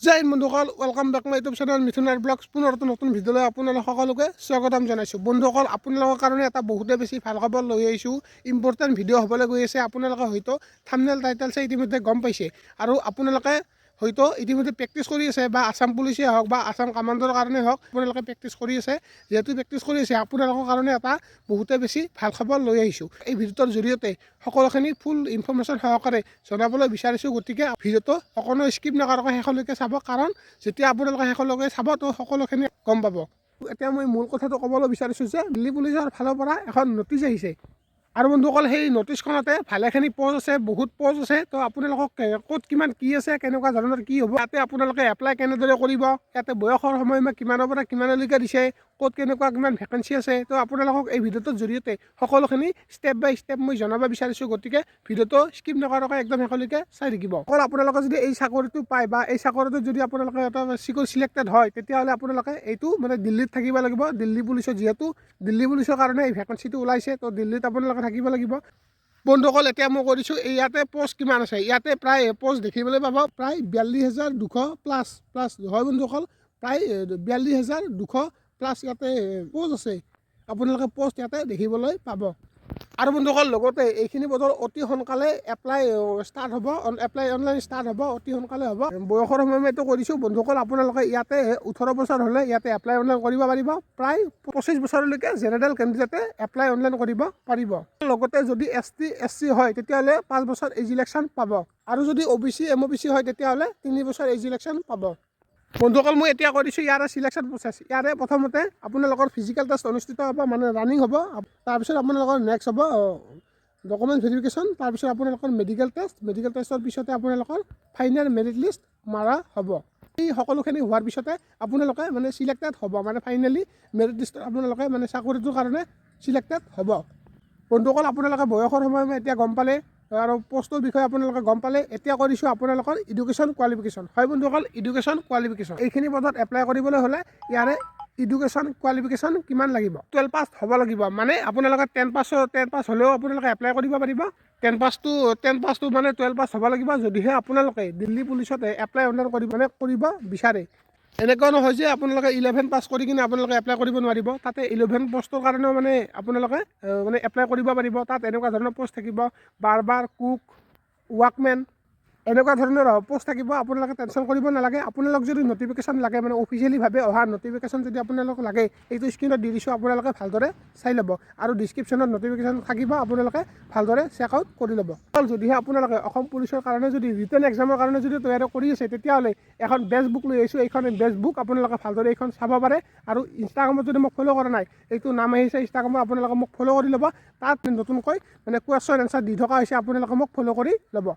জয় বন্ধুসকল, welcome back my YouTube channel মিথুনাৰ vlogs. পুনৰ এটা নতুন ভিডিঅ'লৈ আপোনালোক সকলোকে স্বাগতম জনাইছোঁ। বন্ধুসকল, আপোনালোকৰ কাৰণে এটা বহুতে বেছি ভাল খবৰ লৈ আহিছোঁ। ইম্পৰ্টেণ্ট ভিডিঅ' হ'বলৈ গৈ আছে। আপোনালোকে হয়তো থাম্বনেল টাইটেল চাই ইতিমধ্যে গম পাইছে, আৰু আপোনালোকে হয়তো ইতিমধ্যে প্ৰেক্টিছ কৰি আছে, বা আছাম পুলিচেই হওক বা আছাম কামাণ্ডৰ কাৰণে হওক, আপোনালোকে প্ৰেক্টিছ কৰি আছে। যেহেতু প্ৰেক্টিছ কৰি আছে, আপোনালোকৰ কাৰণে এটা বহুতে বেছি ভাল খবৰ লৈ আহিছোঁ। এই ভিডিঅ'টোৰ জৰিয়তে সকলোখিনি ফুল ইনফৰ্মেশ্যন সহকাৰে জনাবলৈ বিচাৰিছোঁ। গতিকে ভিডিঅ'টো সকলো স্কিপ নকৰাকৈ শেষলৈকে চাব, কাৰণ যেতিয়া আপোনালোকে শেষলৈকে চাব তো সকলোখিনি গম পাব। এতিয়া মই মূল কথাটো ক'বলৈ বিচাৰিছোঁ যে দিল্লী পুলিচৰ ফালৰ পৰা এখন নটিচ আহিছে, আৰু বন্ধুসকল সেই নটিচখনতে ভালেখিনি প'ষ্ট আছে, বহুত প'ষ্ট আছে। তো আপোনালোকক ক'ত কিমান কি আছে, কেনেকুৱা ধৰণৰ কি হ'ব, ইয়াতে আপোনালোকে এপ্লাই কেনেদৰে কৰিব, ইয়াতে বয়সৰ সময়সীমা কিমানৰ পৰা কিমানলৈকে দিছে, ক'ত কেনেকুৱা কিমান ভেকেঞ্চি আছে, তো আপোনালোকক এই ভিডিঅ'টোৰ জৰিয়তে সকলোখিনি ষ্টেপ বাই ষ্টেপ মই জনাব বিচাৰিছোঁ। গতিকে ভিডিঅ'টো স্কিপ নকৰাকৈ একদম শেষলৈকে চাই থাকিব। অকল আপোনালোকে যদি এই চাকৰিটো পায়, বা এই চাকৰিটোত যদি আপোনালোকে এটা চিলেক্টেড হয়, তেতিয়াহ'লে আপোনালোকে এইটো দিল্লীত থাকিব লাগিব। দিল্লী পুলিচৰ, যিহেতু দিল্লী পুলিচৰ কাৰণে এই ভেকেঞ্চিটো ওলাইছে, তো দিল্লীত আপোনালোকে থাকিব লাগিব। বন্ধুসকল, এতিয়া মই কৰিছোঁ ইয়াতে প'ষ্ট কিমান আছে। ইয়াতে প্ৰায় প'ষ্ট দেখিবলৈ পাব প্ৰায় 42,200 প্লাছ হয় বন্ধুসকল, প্ৰায় 42,200 প্লাছ ইয়াতে প'ষ্ট আছে। আপোনালোকে প'ষ্ট ইয়াতে দেখিবলৈ পাব। আৰু বন্ধুসকল, লগতে এইখিনি পদৰ অতি সোনকালে এপ্লাই ষ্টাৰ্ট হ'ব, এপ্লাই অনলাইন ষ্টাৰ্ট হ'ব, অতি সোনকালে হ'ব। বয়সৰ সময়মতে কৰিছোঁ বন্ধুসকল, আপোনালোকে ইয়াতে 18 বছৰ হ'লে ইয়াতে এপ্লাই অনলাইন কৰিব পাৰিব। প্ৰায় 25 বছৰলৈকে জেনেৰেল কেণ্ডিডেটে এপ্লাই অনলাইন কৰিব পাৰিব। লগতে যদি ST/SC হয়, তেতিয়াহ'লে 5 বছৰ এজ ইলেকশ্যন পাব, আৰু যদি OBC MOBC হয়, তেতিয়াহ'লে 3 বছৰ এজ ইলেকশ্যন পাব। বন্ধুসকল, মই এতিয়া কৰিছোঁ ইয়াৰে চিলেকশ্যন প্ৰচেছ। ইয়াৰে প্ৰথমতে আপোনালোকৰ ফিজিকেল টেষ্ট অনুষ্ঠিত হ'ব, ৰানিং হ'ব। তাৰপিছত আপোনালোকৰ নেক্সট হ'ব ডকুমেণ্ট ভেৰিফিকেশ্যন। তাৰপিছত আপোনালোকৰ মেডিকেল টেষ্টৰ পিছতে আপোনালোকৰ ফাইনেল মেৰিট লিষ্ট মাৰা হ'ব। এই সকলোখিনি হোৱাৰ পিছতে আপোনালোকে চিলেক্টেড হ'ব, ফাইনেলি মেৰিট লিষ্টত আপোনালোকে চাকৰিটোৰ কাৰণে চিলেক্টেড হ'ব। বন্ধুসকল, আপোনালোকে বয়সৰ সময়ত এতিয়া গম পালে, আৰু প'ষ্টৰ বিষয়ে আপোনালোকে গম পালে। এতিয়া কৰিছোঁ আপোনালোকৰ এডুকেশ্যন কোৱালিফিকেশ্যন। হয় বন্ধুসকল, এডুকেশ্যন কোৱালিফিকেশ্যন। এইখিনি পদত এপ্লাই কৰিবলৈ হ'লে ইয়াৰে এডুকেশ্যন কোৱালিফিকেশ্যন কিমান লাগিব? 12 পাছ হ'ব লাগিব। আপোনালোকে 10 পাছ হ'লেও আপোনালোকে এপ্লাই কৰিব পাৰিব। 10 পাছটো 12 পাছ হ'ব লাগিব, যদিহে আপোনালোকে দিল্লী পুলিচত এপ্লাই অনলাইন কৰিব বিচাৰে। এনেকুৱা নহয় যে আপোনালোকে 11 পাছ কৰি কিনে আপোনালোকে এপ্লাই কৰিব নোৱাৰিব। তাতে 11 পষ্টৰ কাৰণেও আপোনালোকে এপ্লাই কৰিব পাৰিব। তাত এনেকুৱা ধৰণৰ পষ্ট থাকিব, বাৰ্বাৰ, কুক, ৱাকমেন, এনেকুৱা ধৰণৰ পষ্ট থাকিব। আপোনালোকে টেনশ্যন কৰিব নালাগে। আপোনালোক যদি নটিফিকেশ্যন লাগে, অফিচিয়েলিভাৱে অহা নটিফিকেশ্যন যদি আপোনালোক লাগে, এইটো স্ক্ৰীণত দি দিছোঁ, আপোনালোকে ভালদৰে চাই ল'ব, আৰু ডিছক্ৰিপশ্যনত নটিফিকেশ্যন থাকিব, আপোনালোকে ভালদৰে চেক আউট কৰি ল'ব। যদিহে আপোনালোকে অসম পুলিচৰ কাৰণে যদি ৰিটেন এক্সামৰ কাৰণে যদি তৈয়াৰী কৰি আছে, তেতিয়াহ'লে এখন বেষ্ট বুক লৈ আহিছোঁ। এইখন বেষ্ট বুক আপোনালোকে ভালদৰে এইখন চাব পাৰে। আৰু ইনষ্টাগ্ৰামত যদি মোক ফ'ল' কৰা নাই, এইটো নাম আহিছে ইনষ্টাগ্ৰামত, আপোনালোকে মোক ফ'ল' কৰি ল'ব। তাত নতুনকৈ কুৱেশ্যন এনচাৰ দি থকা হৈছে, আপোনালোকে মোক ফ'ল' কৰি ল'ব।